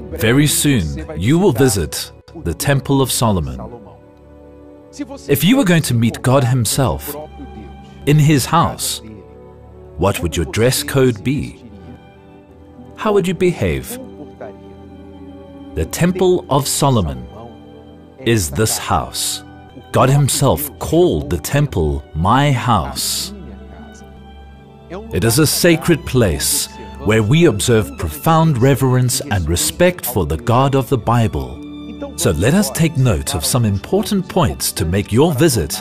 Very soon, you will visit the Temple of Solomon. If you were going to meet God Himself in His house, what would your dress code be? How would you behave? The Temple of Solomon is this house. God Himself called the temple my house. It is a sacred place where we observe profound reverence and respect for the God of the Bible. So let us take note of some important points to make your visit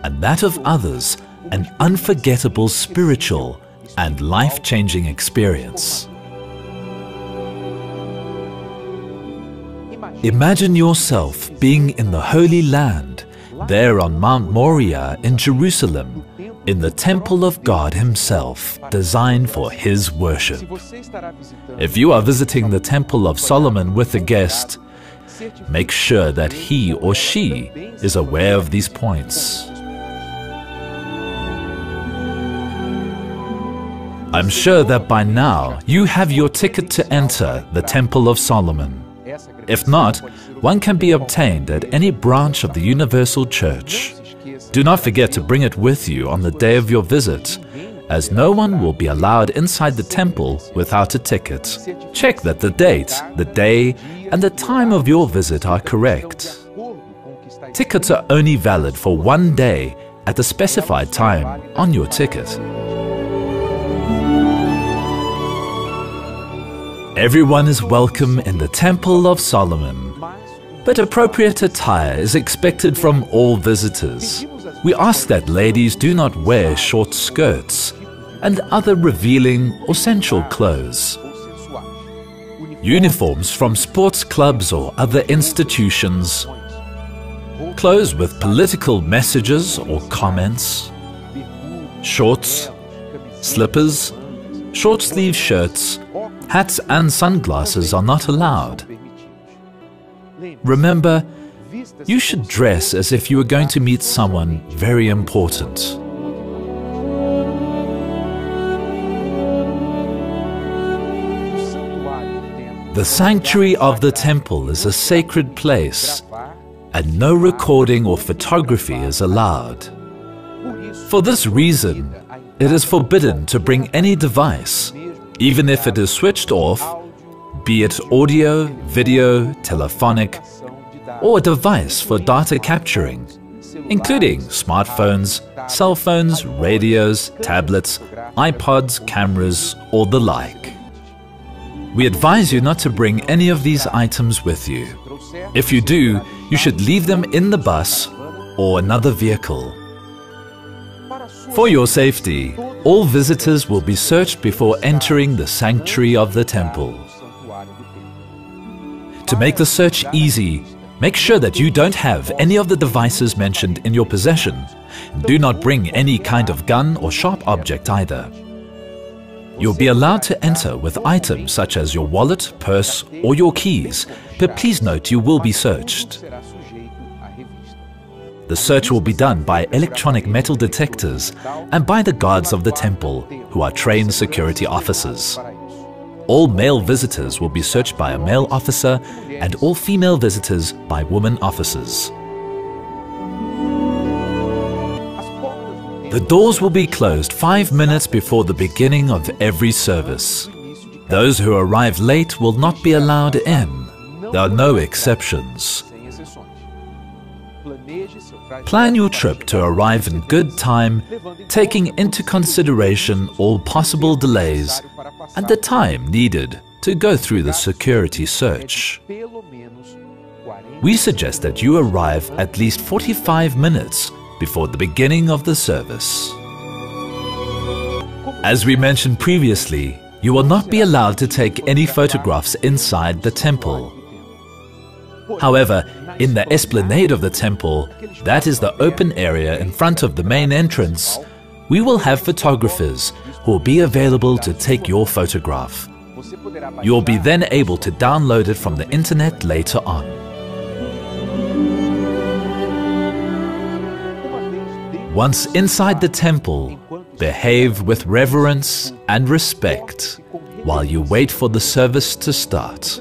and that of others an unforgettable spiritual and life-changing experience. Imagine yourself being in the Holy Land, there on Mount Moriah in Jerusalem, in the temple of God Himself, designed for His worship. If you are visiting the Temple of Solomon with a guest, make sure that he or she is aware of these points. I'm sure that by now you have your ticket to enter the Temple of Solomon. If not, one can be obtained at any branch of the Universal Church. Do not forget to bring it with you on the day of your visit, as no one will be allowed inside the temple without a ticket. Check that the date, the day, and the time of your visit are correct. Tickets are only valid for one day at the specified time on your ticket. Everyone is welcome in the Temple of Solomon, but appropriate attire is expected from all visitors. We ask that ladies do not wear short skirts and other revealing or sensual clothes. Uniforms from sports clubs or other institutions, clothes with political messages or comments, shorts, slippers, short-sleeve shirts, hats and sunglasses are not allowed. Remember, you should dress as if you were going to meet someone very important. The sanctuary of the temple is a sacred place, and no recording or photography is allowed. For this reason, it is forbidden to bring any device, even if it is switched off, be it audio, video, telephonic, or a device for data capturing, including smartphones, cell phones, radios, tablets, iPods, cameras, or the like. We advise you not to bring any of these items with you. If you do, you should leave them in the bus or another vehicle. For your safety, all visitors will be searched before entering the sanctuary of the temple. To make the search easy, make sure that you don't have any of the devices mentioned in your possession. Do not bring any kind of gun or sharp object either. You'll be allowed to enter with items such as your wallet, purse, or your keys, but please note you will be searched. The search will be done by electronic metal detectors and by the guards of the temple, who are trained security officers. All male visitors will be searched by a male officer and all female visitors by women officers. The doors will be closed 5 minutes before the beginning of every service. Those who arrive late will not be allowed in. There are no exceptions. Plan your trip to arrive in good time, taking into consideration all possible delays and the time needed to go through the security search. We suggest that you arrive at least 45 minutes before the beginning of the service. As we mentioned previously, you will not be allowed to take any photographs inside the temple. However, in the esplanade of the temple, that is the open area in front of the main entrance, we will have photographers who will be available to take your photograph. You will be then able to download it from the internet later on. Once inside the temple, behave with reverence and respect. while you wait for the service to start.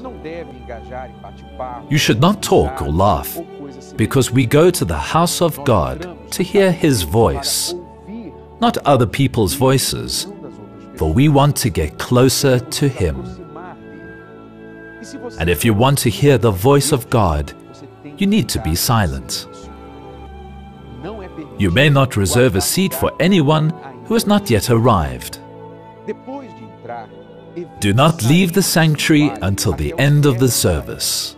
You should not talk or laugh, because we go to the house of God to hear His voice, not other people's voices, for we want to get closer to Him. And if you want to hear the voice of God, you need to be silent. You may not reserve a seat for anyone who has not yet arrived. Do not leave the sanctuary until the end of the service.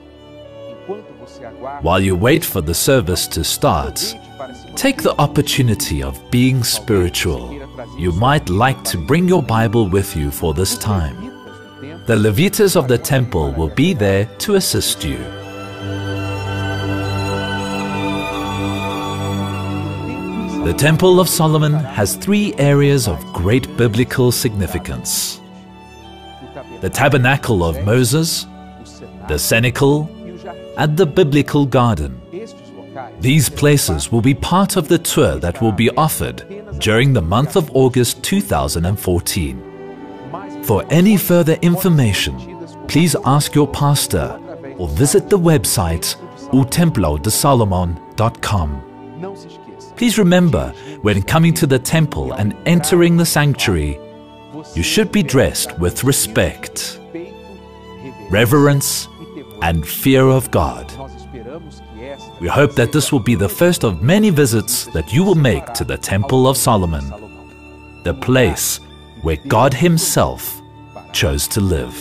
While you wait for the service to start, take the opportunity of being spiritual. You might like to bring your Bible with you for this time. The Levites of the temple will be there to assist you. The Temple of Solomon has 3 areas of great biblical significance: the Tabernacle of Moses, the Cenacle, and the Biblical Garden. These places will be part of the tour that will be offered during the month of August 2014. For any further information, please ask your pastor or visit the website otemplodesalomon.com. Please remember, when coming to the temple and entering the sanctuary, you should be dressed with respect, reverence, and fear of God. We hope that this will be the first of many visits that you will make to the Temple of Solomon, the place where God Himself chose to live.